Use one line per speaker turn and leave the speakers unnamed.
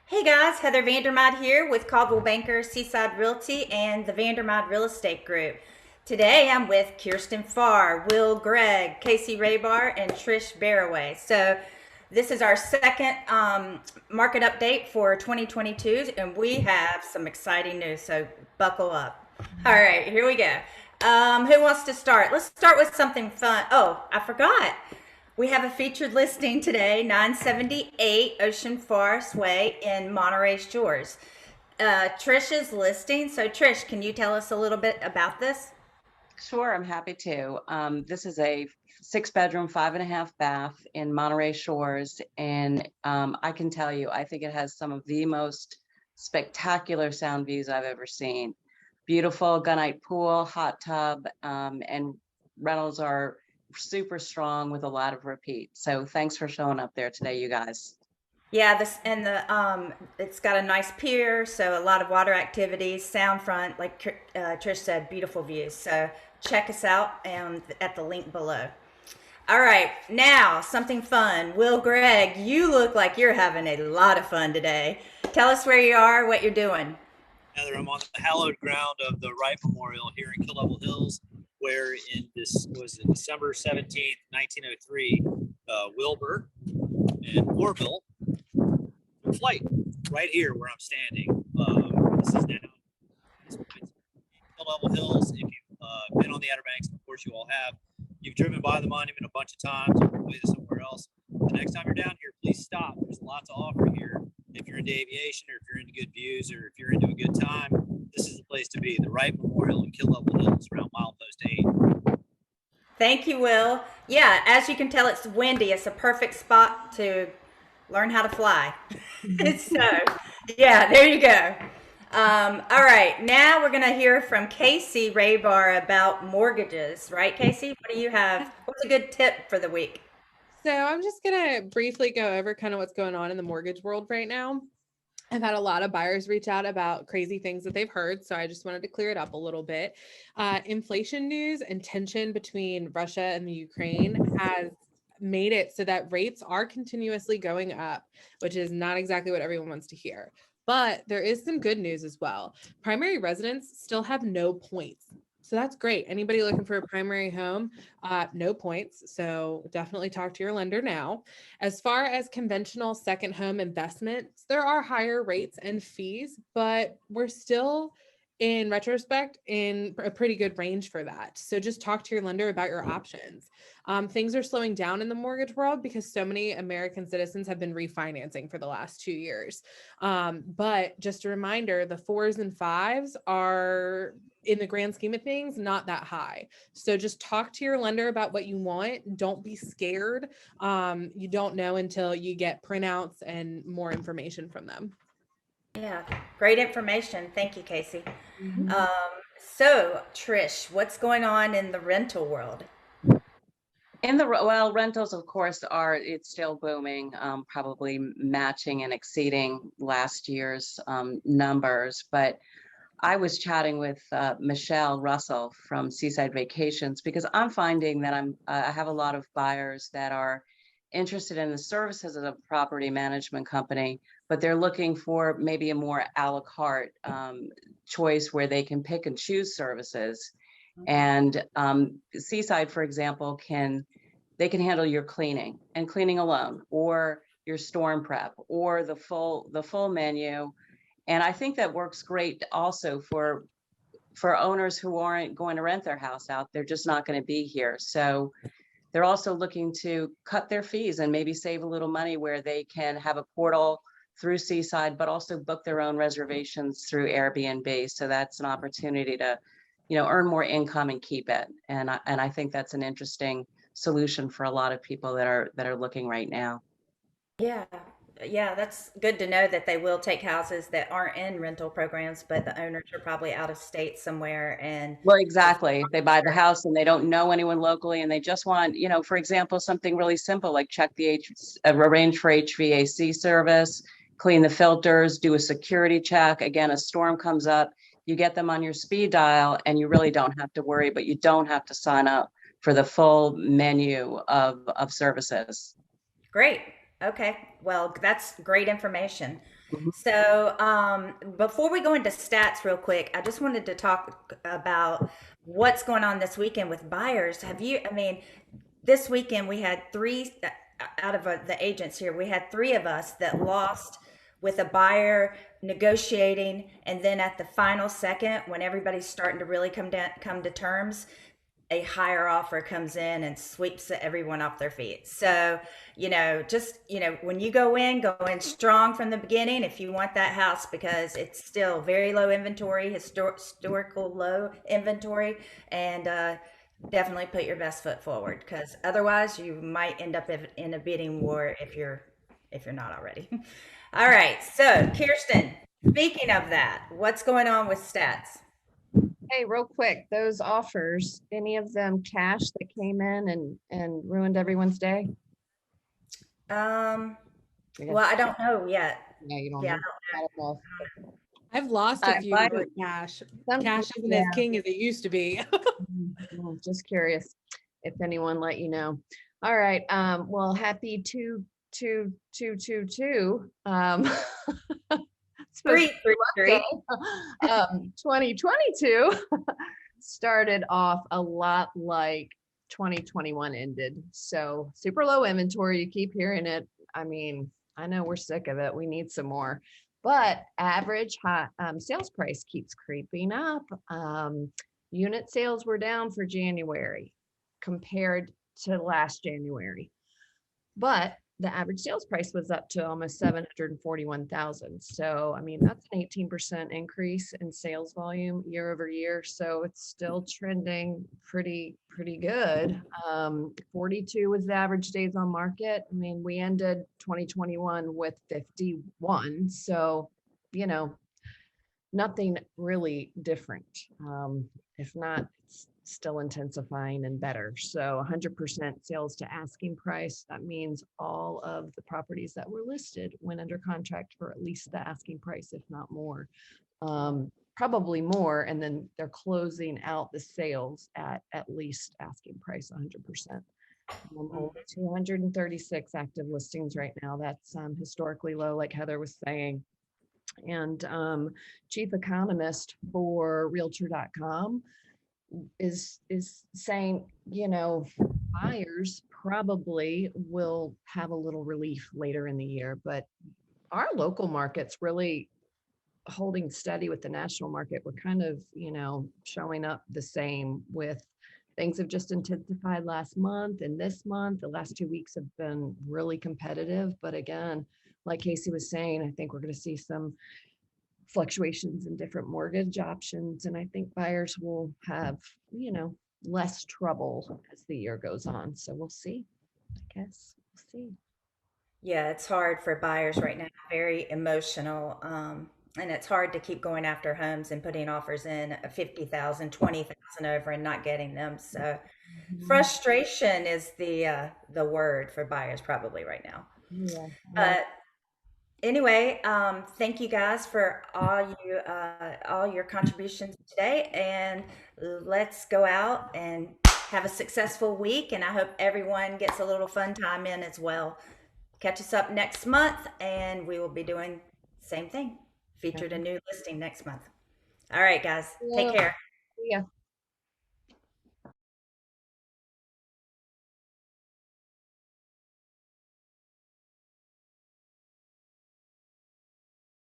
Hey guys, Heather VanderMyde here with Caldwell Banker, Seaside Realty, and the VanderMyde Real Estate Group. Today I'm with Kirsten Farr, Will Gregg, Casey Raybar, and Trish Barraway. So this is our second market update for 2022, and we have some exciting news. So buckle up. All right, here we go. Who wants to start? Let's start with something fun. Oh, I forgot. We have a featured listing today, 978 Ocean Forest Way in Monterey Shores. Trish's listing. So, Trish, can you tell us a little bit about this?
Sure, I'm happy to. This is a six-bedroom, five and a half bath in Monterey Shores. And I can tell you, I think it has some of the most spectacular sound views I've ever seen. Beautiful gunite pool, hot tub, and rentals are super strong with a lot of repeat. So thanks for showing up there today, you guys.
Yeah, this and the it's got a nice pier, so a lot of water activities, sound front, like Trish said, beautiful views. So check us out at the link below. All right, now something fun. Will Gregg, you look like you're having a lot of fun today. Tell us where you are, what you're doing.
Heather, I'm on the hallowed ground of the Wright Memorial here in Kill Level Hills, where in this was in December 17th, 1903, Wilbur and Orville took flight right here where I'm standing. This is now Kill Level Hills. If you've been on the Outer Banks, of course you all have. You've driven by the monument a bunch of times. You're probably somewhere else. The next time you're down here, please stop. There's a lot to offer here. If you're into aviation, or if you're into good views, or if you're into a good time, this is the place to be. The Wright Memorial in Kill Level Hills around milepost 8.
Thank you, Will. Yeah, as you can tell, it's windy. It's a perfect spot to learn how to fly. So, yeah, there you go. All right, now we're going to hear from Casey Raybar about mortgages, right, Casey? What do you have? What's a good tip for the week?
So I'm just going to briefly go over kind of what's going on in the mortgage world right now. I've had a lot of buyers reach out about crazy things that they've heard. So I just wanted to clear it up a little bit. Inflation news and tension between Russia and the Ukraine has made it so that rates are continuously going up, which is not exactly what everyone wants to hear. But there is some good news as well. Primary residents still have no points. So that's great. Anybody looking for a primary home, no points. So definitely talk to your lender now. As far as conventional second home investments, there are higher rates and fees, but we're still, in retrospect, in a pretty good range for that. So just talk to your lender about your options. Things are slowing down in the mortgage world because so many American citizens have been refinancing for the last 2 years. But just a reminder, the fours and fives are, in the grand scheme of things, not that high. So just talk to your lender about what you want. Don't be scared. You don't know until you get printouts and more information from them.
Yeah, great information. Thank you, Casey.
Mhm.
Um, so, Trish, what's going on in the rental world?
Well, rentals, of course, it's still booming, probably matching and exceeding last year's numbers. But I was chatting with Michelle Russell from Seaside Vacations because I'm finding that I have a lot of buyers that are interested in the services of a property management company, but they're looking for maybe a more a la carte choice where they can pick and choose services. And Seaside, for example, can handle your cleaning and cleaning alone, or your storm prep, or the full menu. And I think that works great also for owners who aren't going to rent their house out. They're just not going to be here. So they're also looking to cut their fees and maybe save a little money where they can have a portal through Seaside, but also book their own reservations through Airbnb. So that's an opportunity to, earn more income and keep it. And I think that's an interesting solution for a lot of people that are looking right now.
Yeah, yeah, that's good to know that they will take houses that aren't in rental programs, but the owners are probably out of state somewhere and
Well,
just
exactly. They buy the house and they don't know anyone locally, and they just want, for example, something really simple like arrange for HVAC service, clean the filters, do a security check. Again, a storm comes up, you get them on your speed dial, and you really don't have to worry, but you don't have to sign up for the full menu of services.
great. Okay, well, that's great information. So, before we go into stats real quick, I just wanted to talk about what's going on this weekend with buyers. I mean, this weekend we had three out of the agents here, we had three of us that lost with a buyer negotiating. And then at the final second, when everybody's starting to really come to terms, a higher offer comes in and sweeps everyone off their feet. So, when you go in strong from the beginning if you want that house, because it's still very low inventory, historical low inventory, and definitely put your best foot forward, because otherwise you might end up in a bidding war if you're not already. All right. So, Kirsten, speaking of that, what's going on with stats?
Hey, real quick, those offers, any of them cash that came in and ruined everyone's day?
Um,
I
well,
guess,
I don't know yet.
yeah, you don't
Yeah,
know. I don't know.
I've lost a few
mine-
for cash.
Some-
Cash isn't
yeah.
as king as it used to be.
Just curious if anyone let you know. All right, well, happy 2/2/2/2/2. Supposed to be luck
333.
day. 2022 started off a lot like 2021 ended. So super low inventory. You keep hearing it. I mean, I know we're sick of it. We need some more. But average sales price keeps creeping up. Unit sales were down for January compared to last January. But the average sales price was up to almost 741,000. So, I mean, that's an 18% increase in sales volume year over year. So it's still trending pretty good. 42 was the average days on market. I mean, we ended 2021 with 51. So, nothing really different. If not, it's still intensifying and better. So 100% sales to asking price. That means all of the properties that were listed went under contract for at least the asking price, if not more. Probably more. And then they're closing out the sales at least asking price 100%. Only 236 active listings right now. That's historically low, like Heather was saying. And chief economist for realtor.com is saying, buyers probably will have a little relief later in the year, but our local market's really holding steady with the national market. We're kind of, showing up the same. With things have just intensified last month and this month. The last 2 weeks have been really competitive, but again, like Casey was saying, I think we're going to see some fluctuations in different mortgage options. And I think buyers will have, less trouble as the year goes on. So we'll see, I guess. We'll see.
Yeah, it's hard for buyers right now, very emotional. And it's hard to keep going after homes and putting offers in 50,000, 20,000 over and not getting them. So frustration is the word for buyers probably right now.
Yeah.
But anyway, thank you guys for all your contributions today, and let's go out and have a successful week. And I hope everyone gets a little fun time in as well. Catch us up next month, and we will be doing the same thing. Featured a new listing next month. All right, guys, take care.
Yeah.